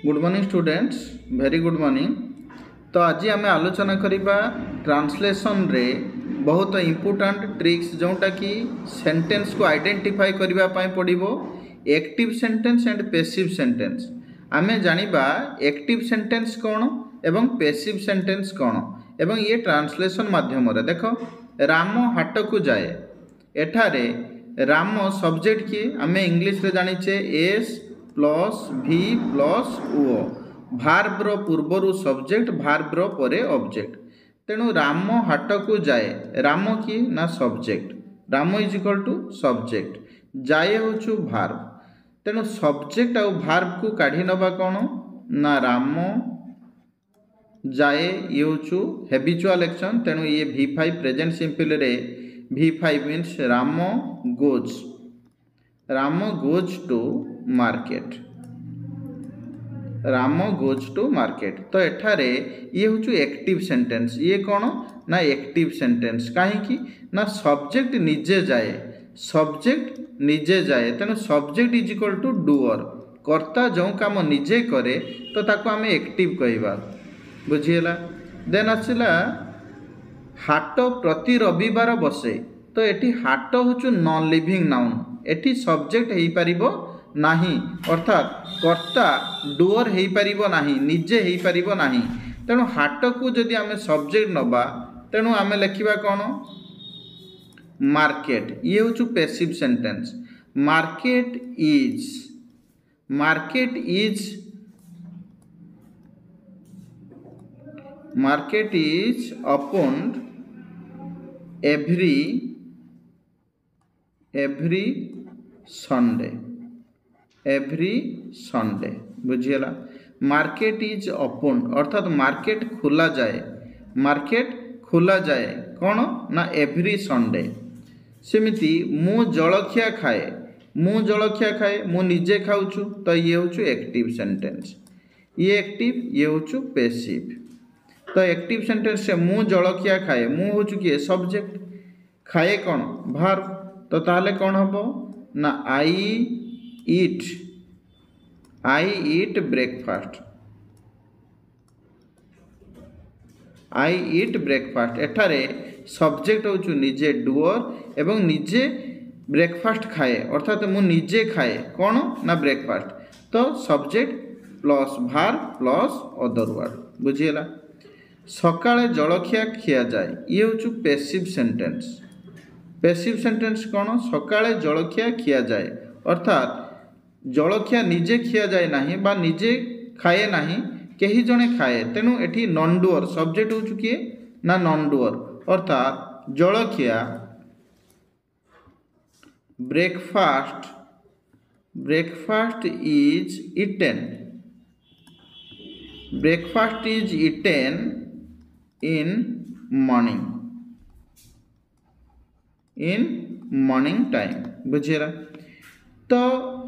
Good morning students, very good morning. तो आज आम आलोचना करवा ट्रांसलेशन रे बहुत इंपोर्टेंट ट्रिक्स जोटा कि सेंटेंस को आइडेंटिफाई करने पड़ो active sentence and passive sentence. आम जानिबा एक्टिव सेंटेंस कौन एवं पैसिव सेंटेंस कौन एवं ये ट्रांसलेशन माध्यम रे देख राम हाट को जाए एठारे राम सब्जेक्ट किए आम इंग्लिश रे जानिचे S plus V plus O verb रो पूर्वर सब्जेक्ट भार्ब रो परे ऑब्जेक्ट। तेणु राम हाट को जाए राम किए ना subject, Ram is equal to subject, जाए होचु भार्ब। तेणु सब्जेक्ट आउ भार्ब को काढ़ी नबा कौन ना राम जाए ये होचु हैबिचुअल एक्शन। तेणु ये V5 प्रेजेंट सिंपल रे V5 means Ram goes to market, Ram goes to market. तो एठारे ये होचु एक्टिव सेंटेंस। ये कौन ना एक्टिव सेंटेंस कहीं ना सब्जेक्ट निजे जाए, सब्जेक्ट निजे जाए। तेणु subject is equal to doer, कर्ता जो काम निजे करे तो ताको आम एक्टिव कहवा, बुझीगला। देन आसला हाट प्रति रविवार बसे। तो एटी हाट होचु नॉन लिविंग नाउन, एटी सब्जेक्ट हो पारिबो नाही, अर्थात कर्ता डुअर हो पारिबो नाही, निजे हो पारिबो नाही। तेणु हाट को जदि आमे सब्जेक्ट नबा तेणु आमे लिखिबा कौन मार्केट। ये होचु passive sentence. Market is opened every Sunday, बुझीगला। मार्केट इज ओपन अर्थात मार्केट खोला जाए, मार्केट खोला जाए कौन ना एवरी संडे। सेमिति मु जलखिया खाए, मु निजे खाऊछु, तो ये होचु एक्टिव सेंटेंस। ये एक्टिव, ये होचु पैसिव। तो एक्टिव सेंटेंस से मु जलखिया खाए, मु होचु किए सब्जेक्ट, खाए कौन भार्ब। तो ताले कौन हबो ना आई ईट ब्रेकफास्ट, आई ईट ब्रेकफास्ट। एठारे सब्जेक्ट होचु निजे डुअर एवं निजे ब्रेकफास्ट खाए, अर्थात मु निजे खाए कौन ना ब्रेकफास्ट। तो subject plus verb plus other word, बुझीगला। सकाळे जलखिया खिया जाए, ये होचु पैसिव सेंटेंस। पैसिव सेंटेंस कौन सकाळे जलखिया खिया जाए, अर्थात जलखिया निजे खिया जाए नहीं बा निजे खाए नहीं, कहीं जड़े खाए। तेणु एठी नॉन डुअर सब्जेक्ट होचु किए ना नॉन डुअर, अर्थात जलखिया breakfast is eaten in morning time, बुझेरा। तो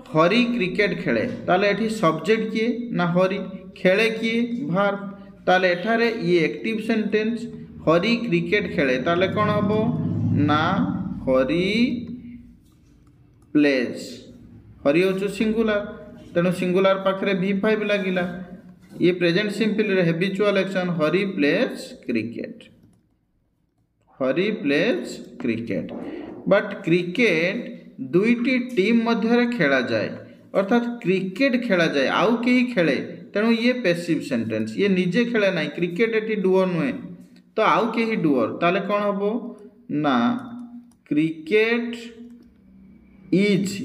हरी क्रिकेट खेले, ताले एठी सब्जेक्ट किए ना हरी, खेले किए भार्ब। ताले एठारे ये एक्टिव सेंटेंस हरी क्रिकेट खेले, ताले कौन हबो ना हरी प्लेज। हरी होचु सिंगुलर, तेणु सिंगुलर पाखरे V5 लागिला। ये प्रेजेंट सिंपल रे habitual action Hari plays cricket, Hari plays cricket. But cricket दुईटी टीम मध्य खेला जाए, अर्थात क्रिकेट खेला जाए आउ कहीं खेले। तेणु ये पैसिव सेंटेंस, ये निजे खेले ना, क्रिकेट एटी डुअर नुहे तो आउ कहीं डुअर। ताले कौन हबो ना क्रिकेट इज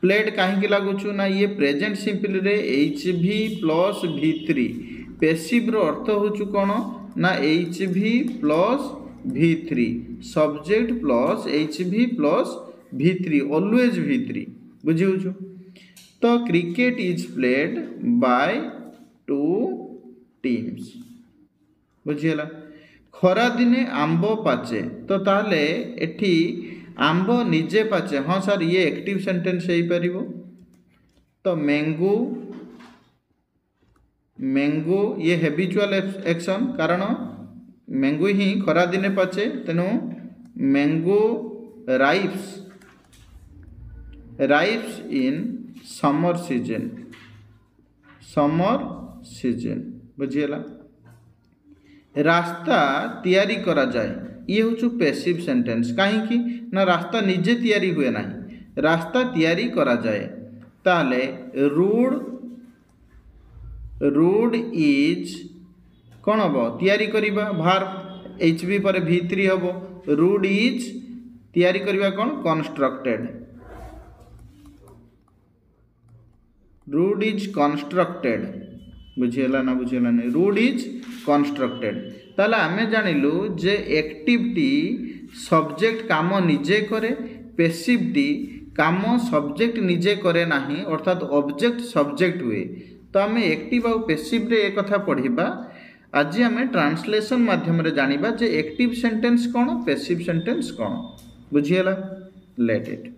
प्लेड कहीं लगुचु ना ये प्रेजेंट सिंपल रे HV प्लस V3। पैसिव रो अर्थ होचु कौन ना HV plus V3, subject plus HV plus V3, always V3, बुझीउछु। तो cricket is played by 2 teams, बुझीगला। खरा दिने आंब पाचे, तो ताले एठी आंब निजे पाचे, हाँ सर ये एक्टिव सेंटेंस हो पारिबो। तो मैंगो ये हैबिचुअल एक्शन, कारण मैंगो ही खरा दिने पाचे, तेणु mango ripes rives in summer season, summer season बुझीगला। रास्ता तैयारी करा जाए, ये हूँ पैसिव सेंटेंस। कहीं ना रास्ता निजे तैयारी हुए ना, रास्ता तैयारी करा जाए। ताले रोड इज कौन हम तैयारी करिबा भार्ब एचबी पर V3 हम। रोड इज तैयारी करिबा कौन कंस्ट्रक्टेड, रोड इज कंस्ट्रक्टेड बुझीगला ना बुझीगला नहीं, रोड इज कंस्ट्रक्टेड। ताले आमे जानिलु जे एक्टिविटी सब्जेक्ट काम निजे करे, पैसिवटी काम सब्जेक्ट निजे करे नाही, अर्थात ऑब्जेक्ट सब्जेक्ट हुए। तो आम एक्टिव आउ पैसिव रे एक कथा पढ़िबा। आज आम ट्रांसलेशन माध्यम रे जानिबा जे एक्टिव सेंटेंस कौन, पैसिव सेंटेंस कौन बुझीगला। Let it.